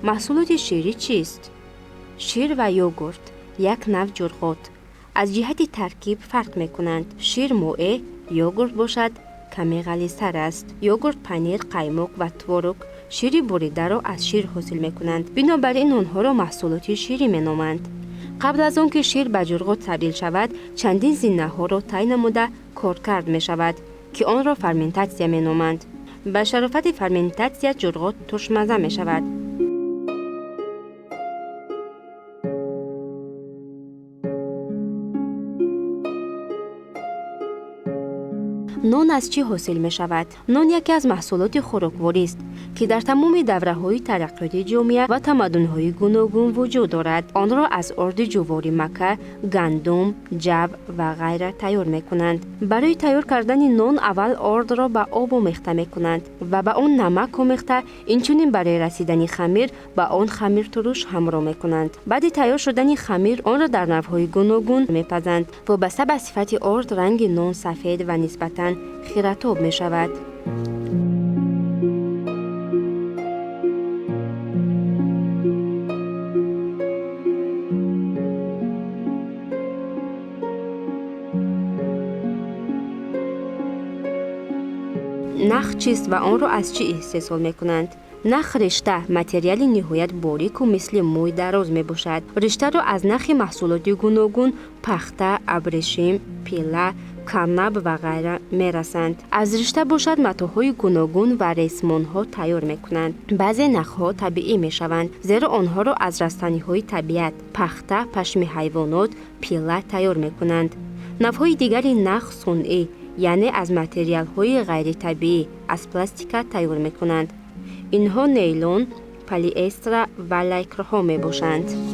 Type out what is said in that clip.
محصولات شیری چیست؟ شیر و یوگورت یک نوع جرقات از جهت ترکیب فرق میکنند. شیر موعه، یوگورت باشد کمی غلیظ‌تر است. یوگورت پنیر، قیمق و تورق شیری بریده را از شیر حاصل میکنند. بنابراین آنها را محصولات شیری مینامند. قبل از آنکه شیر به جرقات تبدیل شود، چندین زینه‌ها را طی نموده کارکرد می شود که آن را فرمنتاسیا مینامند. به شرافت فرمنتاسیا جرقات ترشمزه می شود. نان از چی حاصل می شود؟ نان یکی از محصولات خوراکواری است که در تمام دوره‌های ترقیاتی جامعه و تمدن‌های گوناگون وجود دارد. آن را از آرد جواری مکه، گندم، جو و غیره تیار می‌کنند. برای تیار کردن نان اول آرد را به آب آمیخته می‌کنند و به آن نمک آمیخته، اینچنین برای رسیدن خمیر به آن خمیر ترش همراه می‌کنند. بعد تیار شدن خمیر آن را در نوع‌های گوناگون می‌پزند. وابسته به صفت آرد رنگ نان سفید و نسبتاً خیراتاب می شود. نخ چیست و آن را از چی استحصال می کنند؟ نخ رشته متریال نهایت باریک و مثل موی دراز می باشد. رشته را از نخ محصولات گوناگون پخته، ابریشم، پیله، کرنب و غیره می رسند. از رشته باشد متاهای گوناگون و ریسمان ها تیار می کنند. بعضی نخ ها طبیعی می شوند زیرا آنها را از رستنی های طبیعت، پخته، پشم حیوانات، پیله تیار می کنند. نوع‌های دیگری نخ صنعی یعنی از متریال های غیر طبیعی از پلاستیک تیار می کنند. اینها نیلون، پلی استر و لیکر ها می باشند.